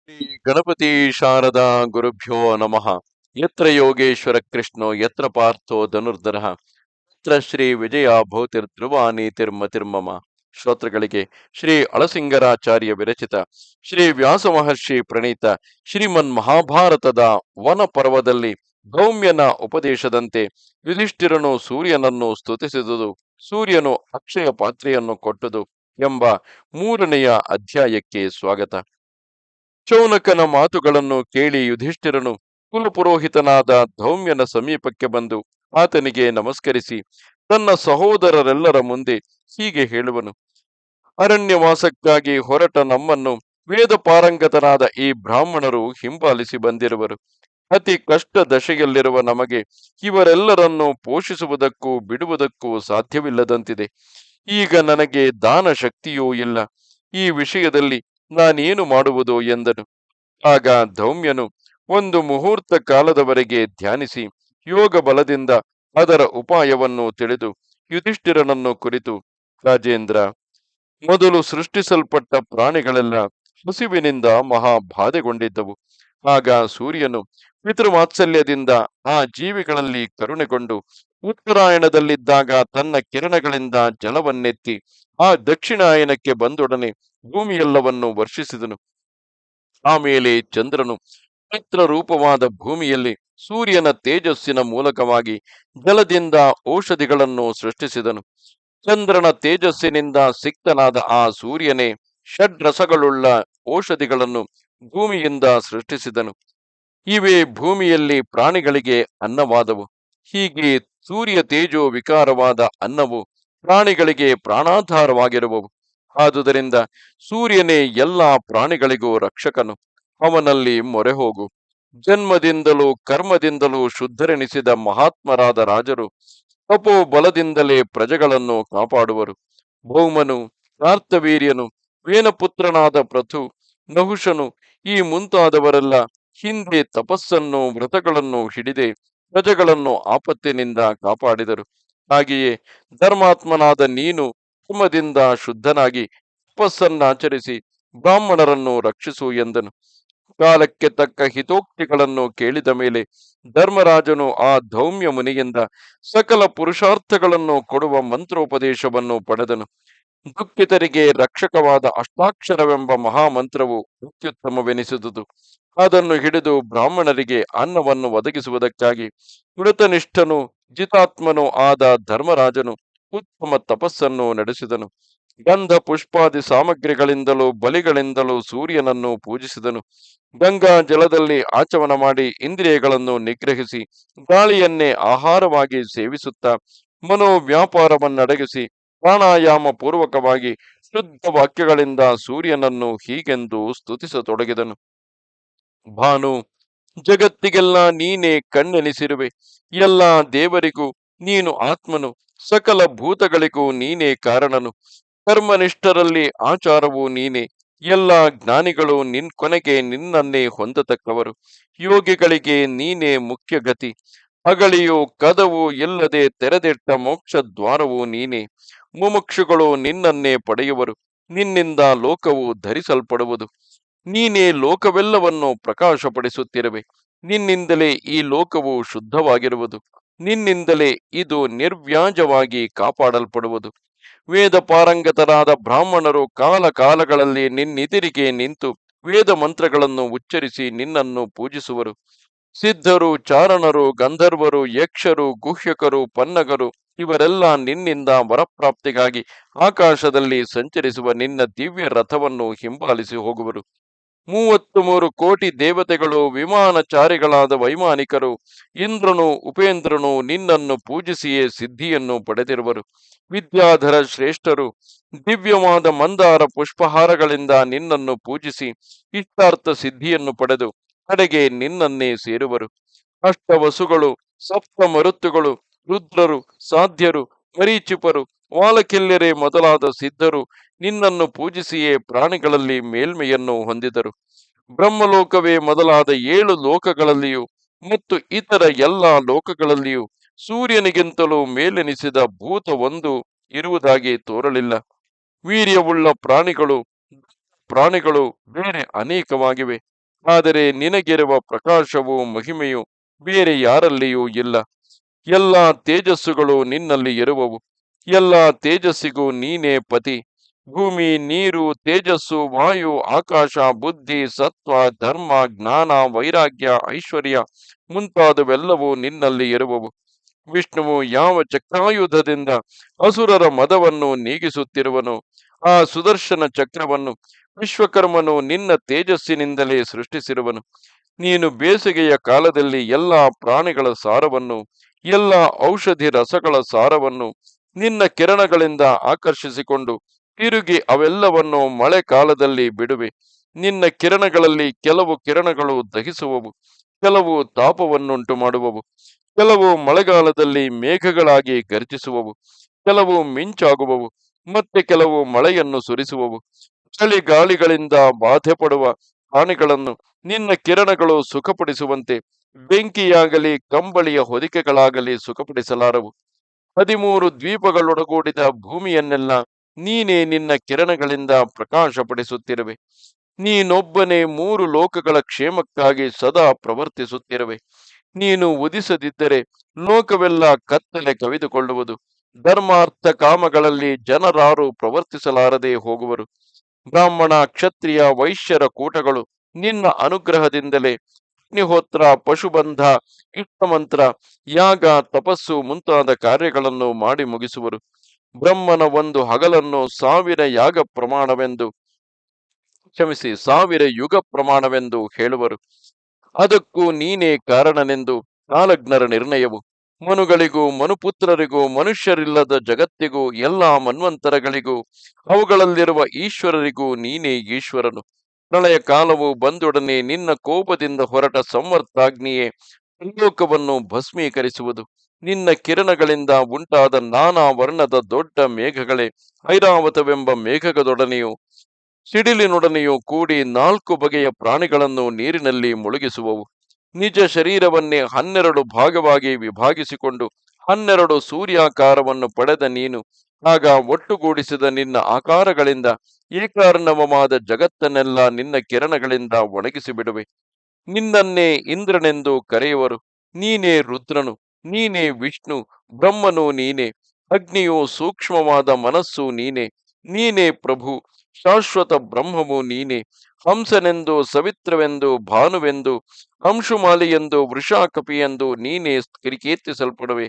ಶ್ರೀ ಗಣಪತಿ ಶಾರದಾ ಗುರುಭ್ಯೋ ನಮಃ. ಯತ್ರ ಯೋಗೇಶ್ವರ ಕೃಷ್ಣೋ ಯತ್ರ ಪಾರ್ಥೋ ಧನುರ್ಧರಃ ಯತ್ರ ಶ್ರೀ ವಿಜಯ ಭೂತಿರ್ಧ್ರುವ ನೀತಿರ್ಮತಿರ್ಮಮ. ಶ್ರೋತೃಗಳಿಗೆ ಶ್ರೀ ಅಳಸಿಂಗರಾಚಾರ್ಯ ವಿರಚಿತ ಶ್ರೀ ವ್ಯಾಸ ಮಹರ್ಷಿ ಪ್ರಣೀತ ಶ್ರೀಮನ್ ಮಹಾಭಾರತದ ವನ ಪರ್ವದಲ್ಲಿ ಧೌಮ್ಯನ ಉಪದೇಶದಂತೆ ಯುಧಿಷ್ಠಿರನು ಸೂರ್ಯನನ್ನು ಸ್ತುತಿಸಿದುದು, ಸೂರ್ಯನು ಅಕ್ಷಯ ಪಾತ್ರೆಯನ್ನು ಕೊಟ್ಟದು ಎಂಬ 3ನೆಯ ಅಧ್ಯಾಯಕ್ಕೆ ಸ್ವಾಗತ. ಶೌನಕನ ಮಾತುಗಳನ್ನು ಕೇಳಿ ಯುಧಿಷ್ಠಿರನು ಕುಲಪುರೋಹಿತನಾದ ಧೌಮ್ಯನ ಸಮೀಪಕ್ಕೆ ಬಂದು ಆತನಿಗೆ ನಮಸ್ಕರಿಸಿ ತನ್ನ ಸಹೋದರರೆಲ್ಲರ ಮುಂದೆ ಹೀಗೆ ಹೇಳುವನು. ಅರಣ್ಯವಾಸಕ್ಕಾಗಿ ಹೊರಟ ನಮ್ಮನ್ನು ವೇದ ಪಾರಂಗತನಾದ ಈ ಬ್ರಾಹ್ಮಣರು ಹಿಂಬಾಲಿಸಿ ಬಂದಿರುವರು. ಅತಿ ಕಷ್ಟ ದಶೆಯಲ್ಲಿರುವ ನಮಗೆ ಇವರೆಲ್ಲರನ್ನು ಪೋಷಿಸುವುದಕ್ಕೂ ಬಿಡುವುದಕ್ಕೂ ಸಾಧ್ಯವಿಲ್ಲದಂತಿದೆ. ಈಗ ನನಗೆ ದಾನ ಶಕ್ತಿಯೂ ಇಲ್ಲ. ಈ ವಿಷಯದಲ್ಲಿ ನಾನೇನು ಮಾಡುವುದು ಎಂದನು. ಆಗ ಧೌಮ್ಯನು ಒಂದು ಮುಹೂರ್ತ ಕಾಲದವರೆಗೆ ಧ್ಯಾನಿಸಿ ಯೋಗ ಬಲದಿಂದ ಅದರ ಉಪಾಯವನ್ನು ತಿಳಿದು ಯುಧಿಷ್ಠಿರನನ್ನು ಕುರಿತು, ರಾಜೇಂದ್ರ, ಮೊದಲು ಸೃಷ್ಟಿಸಲ್ಪಟ್ಟ ಪ್ರಾಣಿಗಳೆಲ್ಲ ಹಸಿವಿನಿಂದ ಮಹಾ ಬಾಧೆಗೊಂಡಿದ್ದವು. ಆಗ ಸೂರ್ಯನು ಪಿತೃವಾತ್ಸಲ್ಯದಿಂದ ಆ ಜೀವಿಗಳಲ್ಲಿ ಕರುಣೆಗೊಂಡು ಉತ್ತರಾಯಣದಲ್ಲಿದ್ದಾಗ ತನ್ನ ಕಿರಣಗಳಿಂದ ಜಲವನ್ನೆತ್ತಿ ಆ ದಕ್ಷಿಣಾಯನಕ್ಕೆ ಬಂದೊಡನೆ ಭೂಮಿಯೆಲ್ಲವನ್ನು ವರ್ಷಿಸಿದನು. ಆಮೇಲೆ ಚಂದ್ರನು ಪವಿತ್ರ ರೂಪವಾದ ಭೂಮಿಯಲ್ಲಿ ಸೂರ್ಯನ ತೇಜಸ್ಸಿನ ಮೂಲಕವಾಗಿ ಜಲದಿಂದ ಔಷಧಿಗಳನ್ನು ಸೃಷ್ಟಿಸಿದನು. ಚಂದ್ರನ ತೇಜಸ್ಸಿನಿಂದ ಸಿಕ್ತನಾದ ಆ ಸೂರ್ಯನೇ ಷಡ್ರಸಗಳುಳ್ಳ ಔಷಧಿಗಳನ್ನು ಭೂಮಿಯಿಂದ ಸೃಷ್ಟಿಸಿದನು. ಇವೇ ಭೂಮಿಯಲ್ಲಿ ಪ್ರಾಣಿಗಳಿಗೆ ಅನ್ನವಾದವು. ಹೀಗೆ ಸೂರ್ಯ ತೇಜೋ ವಿಕಾರವಾದ ಅನ್ನವು ಪ್ರಾಣಿಗಳಿಗೆ ಪ್ರಾಣಾಧಾರವಾಗಿರುವವು. ಆದುದರಿಂದ ಸೂರ್ಯನೇ ಎಲ್ಲಾ ಪ್ರಾಣಿಗಳಿಗೂ ರಕ್ಷಕನು. ಅವನಲ್ಲಿ ಮೊರೆ ಹೋಗು. ಜನ್ಮದಿಂದಲೂ ಕರ್ಮದಿಂದಲೂ ಶುದ್ಧರೆನಿಸಿದ ಮಹಾತ್ಮರಾದ ರಾಜರು ತಪೋ ಬಲದಿಂದಲೇ ಪ್ರಜೆಗಳನ್ನು ಕಾಪಾಡುವರು. ಭೌಮನು, ಕಾರ್ತವೀರ್ಯನು, ವೇನಪುತ್ರನಾದ ಪ್ರಥು, ನಹುಷನು ಈ ಮುಂತಾದವರೆಲ್ಲ ಹಿಂದೆ ತಪಸ್ಸನ್ನು ವ್ರತಗಳನ್ನು ಹಿಡಿದೆ ಪ್ರಜೆಗಳನ್ನು ಆಪತ್ತಿನಿಂದ ಕಾಪಾಡಿದರು. ಹಾಗೆಯೇ ಧರ್ಮಾತ್ಮನಾದ ನೀನು ಧರ್ಮದಿಂದ ಶುದ್ಧನಾಗಿ ತಪಸ್ಸನ್ನಾಚರಿಸಿ ಬ್ರಾಹ್ಮಣರನ್ನು ರಕ್ಷಿಸು ಎಂದನು. ಕಾಲಕ್ಕೆ ತಕ್ಕ ಹಿತೋಕ್ತಿಗಳನ್ನು ಕೇಳಿದ ಮೇಲೆ ಧರ್ಮರಾಜನು ಆ ಧೌಮ್ಯ ಮುನಿಯಿಂದ ಸಕಲ ಪುರುಷಾರ್ಥಗಳನ್ನು ಕೊಡುವ ಮಂತ್ರೋಪದೇಶವನ್ನು ಪಡೆದನು. ದುಃಖಿತರಿಗೆ ರಕ್ಷಕವಾದ ಅಷ್ಟಾಕ್ಷರವೆಂಬ ಮಹಾಮಂತ್ರವು ಅತ್ಯುತ್ತಮವೆನಿಸಿದುದು. ಅದನ್ನು ಹಿಡಿದು ಬ್ರಾಹ್ಮಣರಿಗೆ ಅನ್ನವನ್ನು ಒದಗಿಸುವುದಕ್ಕಾಗಿ ಮೃತನಿಷ್ಠನು ಜಿತಾತ್ಮನೂ ಆದ ಧರ್ಮರಾಜನು ಉತ್ತಮ ತಪಸ್ಸನ್ನು ನಡೆಸಿದನು. ಗಂಧ ಪುಷ್ಪಾದಿ ಸಾಮಗ್ರಿಗಳಿಂದಲೂ ಬಲಿಗಳಿಂದಲೂ ಸೂರ್ಯನನ್ನು ಪೂಜಿಸಿದನು. ಗಂಗಾ ಜಲದಲ್ಲಿ ಆಚಮನ ಮಾಡಿ ಇಂದ್ರಿಯಗಳನ್ನು ನಿಗ್ರಹಿಸಿ ಗಾಳಿಯನ್ನೇ ಆಹಾರವಾಗಿ ಸೇವಿಸುತ್ತಾ ಮನೋವ್ಯಾಪಾರವನ್ನಡಗಿಸಿ ಪ್ರಾಣಾಯಾಮ ಪೂರ್ವಕವಾಗಿ ಶುದ್ಧ ವಾಕ್ಯಗಳಿಂದ ಸೂರ್ಯನನ್ನು ಹೀಗೆಂದು ಸ್ತುತಿಸತೊಡಗಿದನು. ಭಾನು, ಜಗತ್ತಿಗೆಲ್ಲ ನೀನೇ ಕಣ್ಣೆನಿಸಿರುವೆ. ಎಲ್ಲ ದೇವರಿಗೂ ನೀನು ಆತ್ಮನು. ಸಕಲ ಭೂತಗಳಿಗೂ ನೀನೇ ಕಾರಣನು. ಕರ್ಮನಿಷ್ಠರಲ್ಲಿ ಆಚಾರವೂ ನೀನೇ. ಎಲ್ಲ ಜ್ಞಾನಿಗಳು ಕೊನೆಗೆ ನಿನ್ನನ್ನೇ ಹೊಂದತಕ್ಕವರು. ಯೋಗಿಗಳಿಗೆ ನೀನೇ ಮುಖ್ಯ ಗತಿ. ಅಗಳಿಯು ಕದವು ಇಲ್ಲದೆ ತೆರೆದಿಟ್ಟ ಮೋಕ್ಷ ದ್ವಾರವೂ ನೀನೇ. ಮುಮುಕ್ಷುಗಳು ನಿನ್ನನ್ನೇ ಪಡೆಯುವರು. ನಿನ್ನಿಂದ ಲೋಕವು ಧರಿಸಲ್ಪಡುವುದು. ನೀನೇ ಲೋಕವೆಲ್ಲವನ್ನು ಪ್ರಕಾಶಪಡಿಸುತ್ತಿರುವೆ. ನಿನ್ನಿಂದಲೇ ಈ ಲೋಕವು ಶುದ್ಧವಾಗಿರುವುದು. ನಿನ್ನಿಂದಲೇ ಇದು ನಿರ್ವ್ಯಾಜವಾಗಿ ಕಾಪಾಡಲ್ಪಡುವುದು. ವೇದ ಪಾರಂಗತರಾದ ಬ್ರಾಹ್ಮಣರು ಕಾಲ ಕಾಲಗಳಲ್ಲಿ ನಿನ್ನೆದುರಿಗೆ ನಿಂತು ವೇದ ಮಂತ್ರಗಳನ್ನು ಉಚ್ಚರಿಸಿ ನಿನ್ನನ್ನು ಪೂಜಿಸುವರು. ಸಿದ್ಧರು, ಚಾರಣರು, ಗಂಧರ್ವರು, ಯಕ್ಷರು, ಗುಹ್ಯಕರು, ಪನ್ನಗರು ಇವರೆಲ್ಲ ನಿನ್ನಿಂದ ವರಪ್ರಾಪ್ತಿಗಾಗಿ ಆಕಾಶದಲ್ಲಿ ಸಂಚರಿಸುವ ನಿನ್ನ ದಿವ್ಯ ರಥವನ್ನು ಹಿಂಬಾಲಿಸಿ ಹೋಗುವರು. 33 ಕೋಟಿ ದೇವತೆಗಳು, ವಿಮಾನಚಾರಿಗಳಾದ ವೈಮಾನಿಕರು, ಇಂದ್ರನು, ಉಪೇಂದ್ರನು ನಿನ್ನನ್ನು ಪೂಜಿಸಿಯೇ ಸಿದ್ಧಿಯನ್ನು ಪಡೆದಿರುವರು. ವಿದ್ಯಾಧರ ಶ್ರೇಷ್ಠರು ದಿವ್ಯವಾದ ಮಂದಾರ ಪುಷ್ಪಹಾರಗಳಿಂದ ನಿನ್ನನ್ನು ಪೂಜಿಸಿ ಇಷ್ಟಾರ್ಥ ಸಿದ್ಧಿಯನ್ನು ಪಡೆದು ಕಡೆಗೆ ನಿನ್ನನ್ನೇ ಸೇರುವರು. ಅಷ್ಟವಸುಗಳು, ಸಪ್ತ ಮರುತ್ತುಗಳು, ರುದ್ರರು, ಸಾಧ್ಯರು, ಮರೀಚಿಪರು, ವಾಲಕಿಲ್ಯರೇ ಮೊದಲಾದ ಸಿದ್ಧರು ನಿನ್ನನ್ನು ಪೂಜಿಸಿಯೇ ಪ್ರಾಣಿಗಳಲ್ಲಿ ಮೇಲ್ಮೆಯನ್ನು ಹೊಂದಿದರು. ಬ್ರಹ್ಮಲೋಕವೇ ಮೊದಲಾದ 7 ಲೋಕಗಳಲ್ಲಿಯೂ ಮತ್ತು ಇತರ ಎಲ್ಲ ಲೋಕಗಳಲ್ಲಿಯೂ ಸೂರ್ಯನಿಗಿಂತಲೂ ಮೇಲೆನಿಸಿದ ಭೂತ ಒಂದು ಇರುವುದಾಗಿ ತೋರಲಿಲ್ಲ. ವೀರ್ಯವುಳ್ಳ ಪ್ರಾಣಿಗಳು ಬೇರೆ ಅನೇಕವಾಗಿವೆ. ಆದರೆ ನಿನಗಿರುವ ಪ್ರಕಾಶವೂ ಮಹಿಮೆಯೂ ಬೇರೆ ಯಾರಲ್ಲಿಯೂ ಇಲ್ಲ. ಎಲ್ಲ ತೇಜಸ್ಸುಗಳು ನಿನ್ನಲ್ಲಿ ಇರುವವು. ಎಲ್ಲ ತೇಜಸ್ಸಿಗೂ ನೀನೇ ಪತಿ. ಭೂಮಿ, ನೀರು, ತೇಜಸ್ಸು, ವಾಯು, ಆಕಾಶ, ಬುದ್ಧಿ, ಸತ್ವ, ಧರ್ಮ, ಜ್ಞಾನ, ವೈರಾಗ್ಯ, ಐಶ್ವರ್ಯ ಮುಂತಾದವೆಲ್ಲವೂ ನಿನ್ನಲ್ಲಿ ಇರುವವು. ವಿಷ್ಣುವು ಯಾವ ಚಕ್ರಾಯುಧದಿಂದ ಅಸುರರ ಮದವನ್ನು ನೀಗಿಸುತ್ತಿರುವನು, ಆ ಸುದರ್ಶನ ಚಕ್ರವನ್ನು ವಿಶ್ವಕರ್ಮನು ನಿನ್ನ ತೇಜಸ್ಸಿನಿಂದಲೇ ಸೃಷ್ಟಿಸಿರುವನು. ನೀನು ಬೇಸಿಗೆಯ ಕಾಲದಲ್ಲಿ ಎಲ್ಲಾ ಪ್ರಾಣಿಗಳ ಸಾರವನ್ನು, ಎಲ್ಲ ಔಷಧಿ ರಸಗಳ ಸಾರವನ್ನು ನಿನ್ನ ಕಿರಣಗಳಿಂದ ಆಕರ್ಷಿಸಿಕೊಂಡು ತಿರುಗಿ ಅವೆಲ್ಲವನ್ನು ಮಳೆ ಕಾಲದಲ್ಲಿ ಬಿಡುವೆ. ನಿನ್ನ ಕಿರಣಗಳಲ್ಲಿ ಕೆಲವು ಕಿರಣಗಳು ದಹಿಸುವವು, ಕೆಲವು ತಾಪವನ್ನುಂಟು ಮಾಡುವವು, ಕೆಲವು ಮಳೆಗಾಲದಲ್ಲಿ ಮೇಘಗಳಾಗಿ ಗರ್ಜಿಸುವವು, ಕೆಲವು ಮಿಂಚಾಗುವವು, ಮತ್ತೆ ಕೆಲವು ಮಳೆಯನ್ನು ಸುರಿಸುವವು. ಚಳಿಗಾಳಿಗಳಿಂದ ಬಾಧೆ ಪಡುವ ಪ್ರಾಣಿಗಳನ್ನು ನಿನ್ನ ಕಿರಣಗಳು ಸುಖಪಡಿಸುವಂತೆ ಬೆಂಕಿಯಾಗಲಿ ಕಂಬಳಿಯ ಹೊದಿಕೆಗಳಾಗಲಿ ಸುಖಪಡಿಸಲಾರವು. 13 ದ್ವೀಪಗಳೊಡಗೂಡಿದ ಭೂಮಿಯನ್ನೆಲ್ಲ ನೀನೇ ನಿನ್ನ ಕಿರಣಗಳಿಂದ ಪ್ರಕಾಶಪಡಿಸುತ್ತಿರುವೆ. ನೀನೊಬ್ಬನೇ 3 ಲೋಕಗಳ ಕ್ಷೇಮಕ್ಕಾಗಿ ಸದಾ ಪ್ರವರ್ತಿಸುತ್ತಿರುವೆ. ನೀನು ಉದಿಸದಿದ್ದರೆ ಲೋಕವೆಲ್ಲ ಕತ್ತಲೆ ಕವಿದುಕೊಳ್ಳುವುದು. ಧರ್ಮಾರ್ಥ ಕಾಮಗಳಲ್ಲಿ ಜನರಾರು ಪ್ರವರ್ತಿಸಲಾರದೆ ಹೋಗುವರು. ಬ್ರಾಹ್ಮಣ, ಕ್ಷತ್ರಿಯ, ವೈಶ್ಯರ ಕೂಟಗಳು ನಿನ್ನ ಅನುಗ್ರಹದಿಂದಲೇ ಅಗ್ನಿಹೋತ್ರ, ಪಶುಬಂಧ, ಇಷ್ಟಮಂತ್ರ, ಯಾಗ, ತಪಸ್ಸು ಮುಂತಾದ ಕಾರ್ಯಗಳನ್ನು ಮಾಡಿ ಮುಗಿಸುವರು. ಬ್ರಹ್ಮನ ಒಂದು ಹಗಲನ್ನು 1000 ಯಾಗ ಪ್ರಮಾಣವೆಂದು, ಕ್ಷಮಿಸಿ, 1000 ಯುಗ ಪ್ರಮಾಣವೆಂದು ಹೇಳುವರು. ಅದಕ್ಕೂ ನೀನೇ ಕಾರಣನೆಂದು ಕಾಲಜ್ಞರ ನಿರ್ಣಯವು. ಮನುಗಳಿಗೂ, ಮನುಪುತ್ರರಿಗೂ, ಮನುಷ್ಯರಿಲ್ಲದ ಜಗತ್ತಿಗೂ, ಎಲ್ಲಾ ಮನ್ವಂತರಗಳಿಗೂ, ಅವುಗಳಲ್ಲಿರುವ ಈಶ್ವರರಿಗೂ ನೀನೇ ಈಶ್ವರನು. ಪ್ರಳಯ ಕಾಲವು ಬಂದೊಡನೆ ನಿನ್ನ ಕೋಪದಿಂದ ಹೊರಟ ಸಂವರ್ತಾಗ್ನಿಯೇ ಲೋಕವನ್ನು ಭಸ್ಮೀಕರಿಸುವುದು. ನಿನ್ನ ಕಿರಣಗಳಿಂದ ಉಂಟಾದ ನಾನಾ ವರ್ಣದ ದೊಡ್ಡ ಮೇಘಗಳೇ ಐರಾವತವೆಂಬ ಮೇಘದೊಡನೆಯೂ ಸಿಡಿಲಿನೊಡನೆಯೂ ಕೂಡಿ 4 ಬಗೆಯ ಪ್ರಾಣಿಗಳನ್ನು ನೀರಿನಲ್ಲಿ ಮುಳುಗಿಸುವವು. ನಿಜ ಶರೀರವನ್ನೇ 12 ಭಾಗವಾಗಿ ವಿಭಾಗಿಸಿಕೊಂಡು 12 ಸೂರ್ಯಾಕಾರವನ್ನು ಪಡೆದ ನೀನು ಆಗ ಒಟ್ಟುಗೂಡಿಸಿದ ನಿನ್ನ ಆಕಾರಗಳಿಂದ ಏಕಾರ್ಣವವಾದ ಜಗತ್ತನ್ನೆಲ್ಲ ನಿನ್ನ ಕಿರಣಗಳಿಂದ ಒಣಗಿಸಿ ಬಿಡುವೆ. ನಿನ್ನನ್ನೇ ಇಂದ್ರನೆಂದು ಕರೆಯುವರು. ನೀನೇ ರುದ್ರನು, ನೀನೇ ವಿಷ್ಣು, ಬ್ರಹ್ಮನು ನೀನೇ, ಅಗ್ನಿಯು ಸೂಕ್ಷ್ಮವಾದ ಮನಸ್ಸು ನೀನೇ, ನೀನೇ ಪ್ರಭು, ಶಾಶ್ವತ ಬ್ರಹ್ಮವು ನೀನೇ. ಹಂಸನೆಂದು, ಸವಿತ್ರವೆಂದು, ಭಾನುವೆಂದು, ಅಂಶುಮಾಲಿಯೆಂದು, ವೃಷಾಕಪಿಯೆಂದು ನೀನೇ ಕೀರ್ತಿಸಲ್ಪಡುವೆ.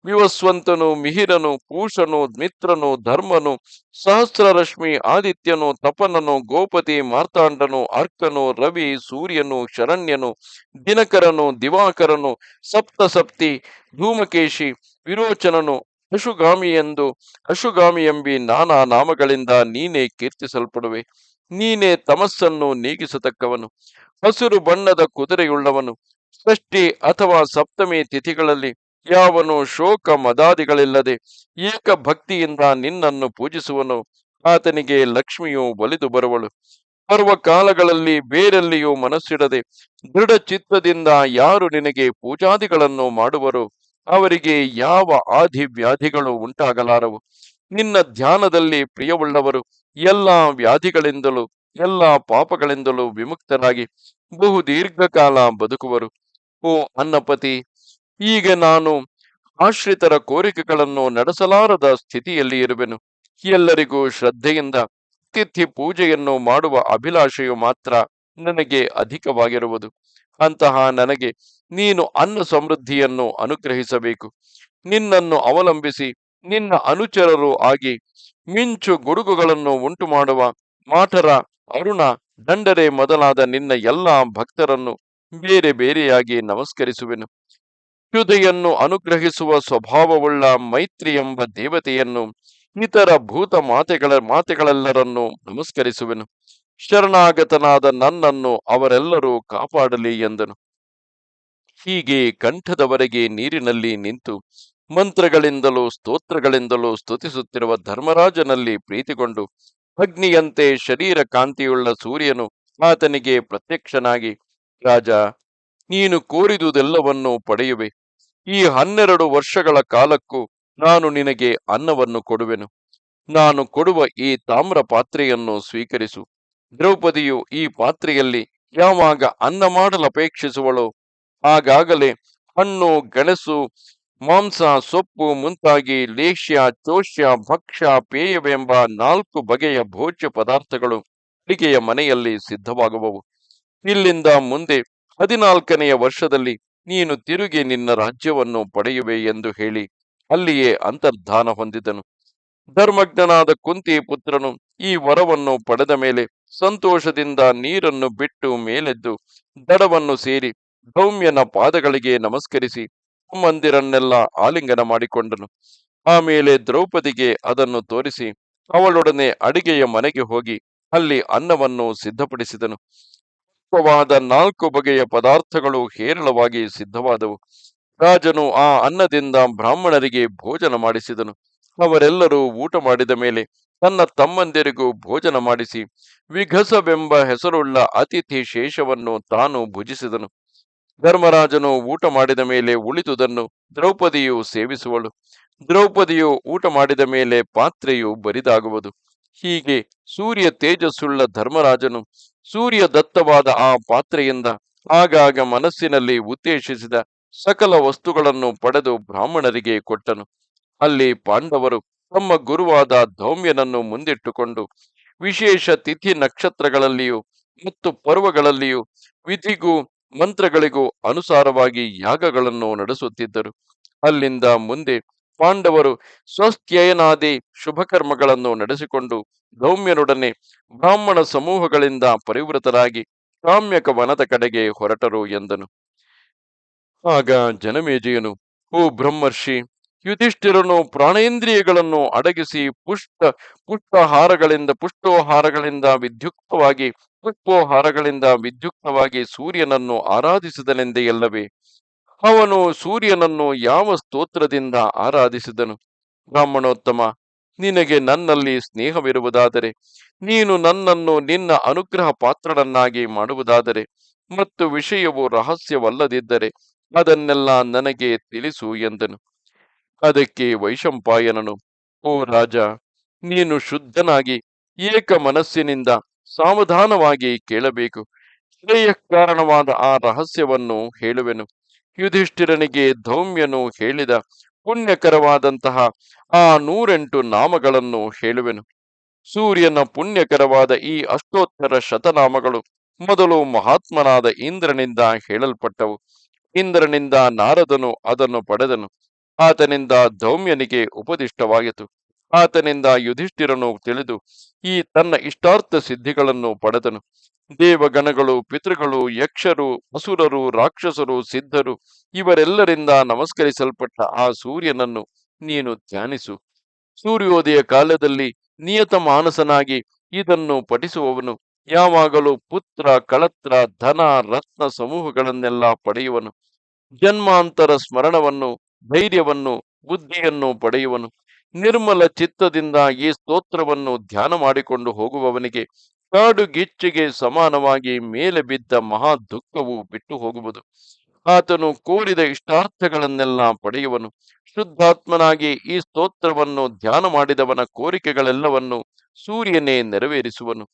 ವಿವಸ್ವಂತನು, ಮಿಹಿರನು, ಪೂಷನು, ಮಿತ್ರನು, ಧರ್ಮನು, ಸಹಸ್ರರಶ್ಮಿ, ಆದಿತ್ಯನು, ತಪನನು, ಗೋಪತಿ, ಮಾರ್ತಾಂಡನು, ಅರ್ಕನು, ರವಿ, ಸೂರ್ಯನು, ಶರಣ್ಯನು, ದಿನಕರನು, ದಿವಾಕರನು, ಸಪ್ತಸಪ್ತಿ, ಧೂಮಕೇಶಿ, ವಿರೋಚನನು, ಅಶುಗಾಮಿ ಎಂಬಿ ನಾನಾ ನಾಮಗಳಿಂದ ನೀನೇ ಕೀರ್ತಿಸಲ್ಪಡುವೆ. ನೀನೇ ತಮಸ್ಸನ್ನು ನೀಗಿಸತಕ್ಕವನು. ಹಸಿರು ಬಣ್ಣದ ಕುದುರೆಯುಳ್ಳವನು. ಷಷ್ಠಿ ಅಥವಾ ಸಪ್ತಮಿ ತಿಥಿಗಳಲ್ಲಿ ಯಾವನು ಶೋಕ ಮದಾದಿಗಳಿಲ್ಲದೆ ಏಕ ಭಕ್ತಿಯಿಂದ ನಿನ್ನನ್ನು ಪೂಜಿಸುವನು ಆತನಿಗೆ ಲಕ್ಷ್ಮಿಯು ಒಲಿದು ಬರುವಳು. ಬರುವ ಕಾಲಗಳಲ್ಲಿ ಬೇರೆಲ್ಲಿಯೂ ಮನಸ್ಸಿಡದೆ ದೃಢ ಚಿತ್ತದಿಂದ ಯಾರು ನಿನಗೆ ಪೂಜಾದಿಗಳನ್ನು ಮಾಡುವರೋ ಅವರಿಗೆ ಯಾವ ಆದಿ ವ್ಯಾಧಿಗಳು ಉಂಟಾಗಲಾರವು. ನಿನ್ನ ಧ್ಯಾನದಲ್ಲಿ ಪ್ರಿಯವುಳ್ಳವರು ಎಲ್ಲಾ ವ್ಯಾಧಿಗಳಿಂದಲೂ ಎಲ್ಲಾ ಪಾಪಗಳಿಂದಲೂ ವಿಮುಕ್ತರಾಗಿ ಬಹು ದೀರ್ಘಕಾಲ ಬದುಕುವರು. ಓ ಅನ್ನಪತಿ, ಈಗ ನಾನು ಆಶ್ರಿತರ ಕೋರಿಕೆಗಳನ್ನು ನಡೆಸಲಾರದ ಸ್ಥಿತಿಯಲ್ಲಿ ಇರುವೆನು. ಎಲ್ಲರಿಗೂ ಶ್ರದ್ಧೆಯಿಂದ ತಿಥಿ ಪೂಜೆಯನ್ನು ಮಾಡುವ ಅಭಿಲಾಷೆಯು ಮಾತ್ರ ನನಗೆ ಅಧಿಕವಾಗಿರುವುದು. ಅಂತಹ ನನಗೆ ನೀನು ಅನ್ನ ಸಮೃದ್ಧಿಯನ್ನು ಅನುಗ್ರಹಿಸಬೇಕು. ನಿನ್ನನ್ನು ಅವಲಂಬಿಸಿ ನಿನ್ನ ಅನುಚರರು ಆಗಿ ಮಿಂಚು ಗುಡುಗುಗಳನ್ನು ಉಂಟು ಮಾಡುವ ಮಾಠರ, ಅರುಣ, ದಂಡರೆ ಮೊದಲಾದ ನಿನ್ನ ಎಲ್ಲಾ ಭಕ್ತರನ್ನು ಬೇರೆ ಬೇರೆಯಾಗಿ ನಮಸ್ಕರಿಸುವೆನು. ಕ್ಷುಧೆಯನ್ನು ಅನುಗ್ರಹಿಸುವ ಸ್ವಭಾವವುಳ್ಳ ಮೈತ್ರಿ ಎಂಬ ದೇವತೆಯನ್ನು, ಇತರ ಭೂತ ಮಾತೆಗಳೆಲ್ಲರನ್ನು ನಮಸ್ಕರಿಸುವೆನು. ಶರಣಾಗತನಾದ ನನ್ನನ್ನು ಅವರೆಲ್ಲರೂ ಕಾಪಾಡಲಿ ಎಂದನು. ಹೀಗೆ ಕಂಠದವರೆಗೆ ನೀರಿನಲ್ಲಿ ನಿಂತು ಮಂತ್ರಗಳಿಂದಲೂ ಸ್ತೋತ್ರಗಳಿಂದಲೂ ಸ್ತುತಿಸುತ್ತಿರುವ ಧರ್ಮರಾಜನಲ್ಲಿ ಪ್ರೀತಿಗೊಂಡು ಅಗ್ನಿಯಂತೆ ಶರೀರ ಕಾಂತಿಯುಳ್ಳ ಸೂರ್ಯನು ಆತನಿಗೆ ಪ್ರತ್ಯಕ್ಷನಾಗಿ, ರಾಜ, ನೀನು ಕೋರಿದುದೆಲ್ಲವನ್ನು ಪಡೆಯುವೆ. ಈ 12 ವರ್ಷಗಳ ಕಾಲಕ್ಕೂ ನಾನು ನಿನಗೆ ಅನ್ನವನ್ನು ಕೊಡುವೆನು. ನಾನು ಕೊಡುವ ಈ ತಾಮ್ರ ಪಾತ್ರೆಯನ್ನು ಸ್ವೀಕರಿಸು. ದ್ರೌಪದಿಯು ಈ ಪಾತ್ರೆಯಲ್ಲಿ ಯಾವಾಗ ಅನ್ನ ಮಾಡಲು ಅಪೇಕ್ಷಿಸುವಳೋ ಆಗಾಗಲೇ ಹಣ್ಣು, ಗೆಣಸು, ಮಾಂಸ, ಸೊಪ್ಪು ಮುಂತಾಗಿ ಲೇಷ್ಯ, ಚೋಷ್ಯ, ಭಕ್ಷ್ಯ, ಪೇಯವೆಂಬ 4 ಬಗೆಯ ಭೋಜ್ಯ ಪದಾರ್ಥಗಳು ಅಡಿಗೆಯ ಮನೆಯಲ್ಲಿ ಸಿದ್ಧವಾಗುವವು. ಇಲ್ಲಿಂದ ಮುಂದೆ 14ನೆಯ ವರ್ಷದಲ್ಲಿ ನೀನು ತಿರುಗಿ ನಿನ್ನ ರಾಜ್ಯವನ್ನು ಪಡೆಯುವೆ ಎಂದು ಹೇಳಿ ಅಲ್ಲಿಯೇ ಅಂತರ್ಧಾನ ಹೊಂದಿದನು. ಧರ್ಮಜ್ಞನಾದ ಕುಂತಿ ಪುತ್ರನು ಈ ವರವನ್ನು ಪಡೆದ ಮೇಲೆ ಸಂತೋಷದಿಂದ ನೀರನ್ನು ಬಿಟ್ಟು ಮೇಲೆದ್ದು ದಡವನ್ನು ಸೇರಿ ಧೌಮ್ಯನ ಪಾದಗಳಿಗೆ ನಮಸ್ಕರಿಸಿ ಮಂದಿರನ್ನೆಲ್ಲ ಆಲಿಂಗನ ಮಾಡಿಕೊಂಡನು. ಆಮೇಲೆ ದ್ರೌಪದಿಗೆ ಅದನ್ನು ತೋರಿಸಿ ಅವಳೊಡನೆ ಅಡಿಗೆಯ ಮನೆಗೆ ಹೋಗಿ ಅಲ್ಲಿ ಅನ್ನವನ್ನು ಸಿದ್ಧಪಡಿಸಿದನು. ವಾದ 4 ಬಗೆಯ ಪದಾರ್ಥಗಳು ಹೇರಳವಾಗಿ ಸಿದ್ಧವಾದವು. ರಾಜನು ಆ ಅನ್ನದಿಂದ ಬ್ರಾಹ್ಮಣರಿಗೆ ಭೋಜನ ಮಾಡಿಸಿದನು. ಅವರೆಲ್ಲರೂ ಊಟ ಮಾಡಿದ ಮೇಲೆ ತನ್ನ ತಮ್ಮಂದಿರಿಗೂ ಭೋಜನ ಮಾಡಿಸಿ ವಿಘಸವೆಂಬ ಹೆಸರುಳ್ಳ ಅತಿಥಿ ಶೇಷವನ್ನು ತಾನು ಭುಜಿಸಿದನು. ಧರ್ಮರಾಜನು ಊಟ ಮಾಡಿದ ಮೇಲೆ ಉಳಿದುದನ್ನು ದ್ರೌಪದಿಯು ಸೇವಿಸುವಳು. ದ್ರೌಪದಿಯು ಊಟ ಮಾಡಿದ ಮೇಲೆ ಪಾತ್ರೆಯು ಬರಿದಾಗುವುದು. ಹೀಗೆ ಸೂರ್ಯ ತೇಜಸ್ಸುಳ್ಳ ಧರ್ಮರಾಜನು ಸೂರ್ಯ ದತ್ತವಾದ ಆ ಪಾತ್ರೆಯಿಂದ ಆಗಾಗ ಮನಸ್ಸಿನಲ್ಲಿ ಉದ್ದೇಶಿಸಿದ ಸಕಲ ವಸ್ತುಗಳನ್ನು ಪಡೆದು ಬ್ರಾಹ್ಮಣರಿಗೆ ಕೊಟ್ಟನು. ಅಲ್ಲಿ ಪಾಂಡವರು ತಮ್ಮ ಗುರುವಾದ ಧೌಮ್ಯನನ್ನು ಮುಂದಿಟ್ಟುಕೊಂಡು ವಿಶೇಷ ತಿಥಿ ನಕ್ಷತ್ರಗಳಲ್ಲಿಯೂ ಮತ್ತು ಪರ್ವಗಳಲ್ಲಿಯೂ ವಿಧಿಗೂ ಮಂತ್ರಗಳಿಗೂ ಅನುಸಾರವಾಗಿ ಯಾಗಗಳನ್ನು ನಡೆಸುತ್ತಿದ್ದರು. ಅಲ್ಲಿಂದ ಮುಂದೆ ಪಾಂಡವರು ಸ್ವಸ್ಥ್ಯಯನಾದಿ ಶುಭಕರ್ಮಗಳನ್ನು ನಡೆಸಿಕೊಂಡು ಧೌಮ್ಯನೊಡನೆ ಬ್ರಾಹ್ಮಣ ಸಮೂಹಗಳಿಂದ ಪರಿವೃತರಾಗಿ ಕಾಮ್ಯಕ ವನದ ಕಡೆಗೆ ಹೊರಟರು ಎಂದನು. ಆಗ ಜನಮೇಜಯನು, ಓ ಬ್ರಹ್ಮರ್ಷಿ, ಯುಧಿಷ್ಠಿರನು ಪ್ರಾಣೇಂದ್ರಿಯಗಳನ್ನು ಅಡಗಿಸಿ ಪುಷ್ಟೋಹಾರಗಳಿಂದ ವಿದ್ಯುಕ್ತವಾಗಿ ಸೂರ್ಯನನ್ನು ಆರಾಧಿಸಿದನೆಂದೇ ಅಲ್ಲವೇ? ಅವನು ಸೂರ್ಯನನ್ನು ಯಾವ ಸ್ತೋತ್ರದಿಂದ ಆರಾಧಿಸಿದನು? ಬ್ರಾಹ್ಮಣೋತ್ತಮ, ನಿನಗೆ ನನ್ನಲ್ಲಿ ಸ್ನೇಹವಿರುವುದಾದರೆ, ನೀನು ನನ್ನನ್ನು ನಿನ್ನ ಅನುಗ್ರಹ ಪಾತ್ರನನ್ನಾಗಿ ಮಾಡುವುದಾದರೆ ಮತ್ತು ವಿಷಯವು ರಹಸ್ಯವಲ್ಲದಿದ್ದರೆ ಅದನ್ನೆಲ್ಲ ನನಗೆ ತಿಳಿಸು ಎಂದನು. ಅದಕ್ಕೆ ವೈಶಂಪಾಯನನು, ಓ ರಾಜ, ನೀನು ಶುದ್ಧನಾಗಿ ಏಕ ಮನಸ್ಸಿನಿಂದ ಸಾವಧಾನವಾಗಿ ಕೇಳಬೇಕು. ಶ್ರೇಯಕ್ಕಾರಣವಾದ ಆ ರಹಸ್ಯವನ್ನು ಹೇಳುವೆನು. ಯುಧಿಷ್ಠಿರನಿಗೆ ಧೌಮ್ಯನು ಹೇಳಿದ ಪುಣ್ಯಕರವಾದಂತಹ ಆ 108 ನಾಮಗಳನ್ನು ಹೇಳುವೆನು. ಸೂರ್ಯನ ಪುಣ್ಯಕರವಾದ ಈ ಅಷ್ಟೋತ್ತರ ಶತನಾಮಗಳು ಮೊದಲು ಮಹಾತ್ಮನಾದ ಇಂದ್ರನಿಂದ ಹೇಳಲ್ಪಟ್ಟವು. ಇಂದ್ರನಿಂದ ನಾರದನು ಅದನ್ನು ಪಡೆದನು. ಆತನಿಂದ ಧೌಮ್ಯನಿಗೆ ಉಪದಿಷ್ಟವಾಯಿತು. ಆತನಿಂದ ಯುಧಿಷ್ಠಿರನು ತಿಳಿದು ಈ ತನ್ನ ಇಷ್ಟಾರ್ಥ ಸಿದ್ಧಿಗಳನ್ನು ಪಡೆದನು. ದೇವಗಣಗಳು, ಪಿತೃಗಳು, ಯಕ್ಷರು, ಅಸುರರು, ರಾಕ್ಷಸರು, ಸಿದ್ಧರು ಇವರೆಲ್ಲರಿಂದ ನಮಸ್ಕರಿಸಲ್ಪಟ್ಟ ಆ ಸೂರ್ಯನನ್ನು ನೀನು ಧ್ಯಾನಿಸು. ಸೂರ್ಯೋದಯ ಕಾಲದಲ್ಲಿ ನಿಯತ ಮಾನಸನಾಗಿ ಇದನ್ನು ಪಠಿಸುವವನು ಯಾವಾಗಲೂ ಪುತ್ರ, ಕಳತ್ರ, ಧನ, ರತ್ನ ಸಮೂಹಗಳನ್ನೆಲ್ಲ ಪಡೆಯುವನು. ಜನ್ಮಾಂತರ ಸ್ಮರಣವನ್ನು, ಧೈರ್ಯವನ್ನು, ಬುದ್ಧಿಯನ್ನು ಪಡೆಯುವನು. ನಿರ್ಮಲ ಚಿತ್ತದಿಂದ ಈ ಸ್ತೋತ್ರವನ್ನು ಧ್ಯಾನ ಮಾಡಿಕೊಂಡು ಹೋಗುವವನಿಗೆ ಕಾಡುಗಿಚ್ಚಿಗೆ ಸಮಾನವಾಗಿ ಮೇಲೆ ಬಿದ್ದ ಮಹಾ ದುಃಖವು ಬಿಟ್ಟು ಹೋಗುವುದು. ಆತನು ಕೋರಿದ ಇಷ್ಟಾರ್ಥಗಳನ್ನೆಲ್ಲ ಪಡೆಯುವನು. ಶುದ್ಧಾತ್ಮನಾಗಿ ಈ ಸ್ತೋತ್ರವನ್ನು ಧ್ಯಾನ ಮಾಡಿದವನ ಕೋರಿಕೆಗಳೆಲ್ಲವನ್ನು ಸೂರ್ಯನೇ ನೆರವೇರಿಸುವನು.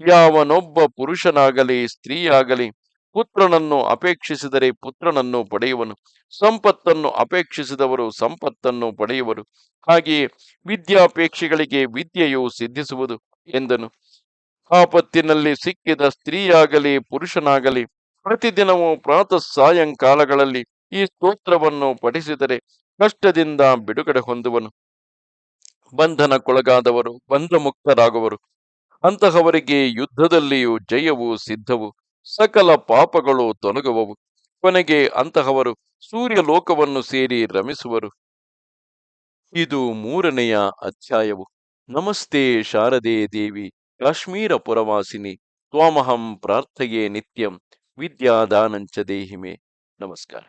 ಯಾವನೊಬ್ಬ ಪುರುಷನಾಗಲಿ ಸ್ತ್ರೀಯಾಗಲಿ ಪುತ್ರನನ್ನು ಅಪೇಕ್ಷಿಸಿದರೆ ಪುತ್ರನನ್ನು ಪಡೆಯುವನು. ಸಂಪತ್ತನ್ನು ಅಪೇಕ್ಷಿಸಿದವರು ಸಂಪತ್ತನ್ನು ಪಡೆಯುವರು. ಹಾಗೆಯೇ ವಿದ್ಯಾಪೇಕ್ಷಿಗಳಿಗೆ ವಿದ್ಯೆಯು ಸಿದ್ಧಿಸುವುದು ಎಂದನು. ಆಪತ್ತಿನಲ್ಲಿ ಸಿಕ್ಕಿದ ಸ್ತ್ರೀಯಾಗಲಿ ಪುರುಷನಾಗಲಿ ಪ್ರತಿದಿನವೂ ಪ್ರಾತಃ ಸಾಯಂಕಾಲಗಳಲ್ಲಿ ಈ ಸ್ತೋತ್ರವನ್ನು ಪಠಿಸಿದರೆ ಕಷ್ಟದಿಂದ ಬಿಡುಗಡೆ ಹೊಂದುವನು. ಬಂಧನಕ್ಕೊಳಗಾದವರು ಬಂಧಮುಕ್ತರಾಗುವರು. ಅಂತಹವರಿಗೆ ಯುದ್ಧದಲ್ಲಿಯೂ ಜಯವು ಸಿದ್ಧವು. ಸಕಲ ಪಾಪಗಳು ತೊಲಗುವವು. ಕೊನೆಗೆ ಅಂತಹವರು ಸೂರ್ಯ ಲೋಕವನ್ನು ಸೇರಿ ರಮಿಸುವರು. ಇದು 3ನೆಯ ಅಧ್ಯಾಯವು. ನಮಸ್ತೆ ಶಾರದೆ ದೇವಿ ಕಾಶ್ಮೀರ ಪುರವಾಸಿನಿ ತ್ವಾಮಹಂ ಪ್ರಾರ್ಥಯೇ ನಿತ್ಯಂ ವಿದ್ಯಾದಾನಂಚ ದೇಹಿಮೆ. ನಮಸ್ಕಾರ.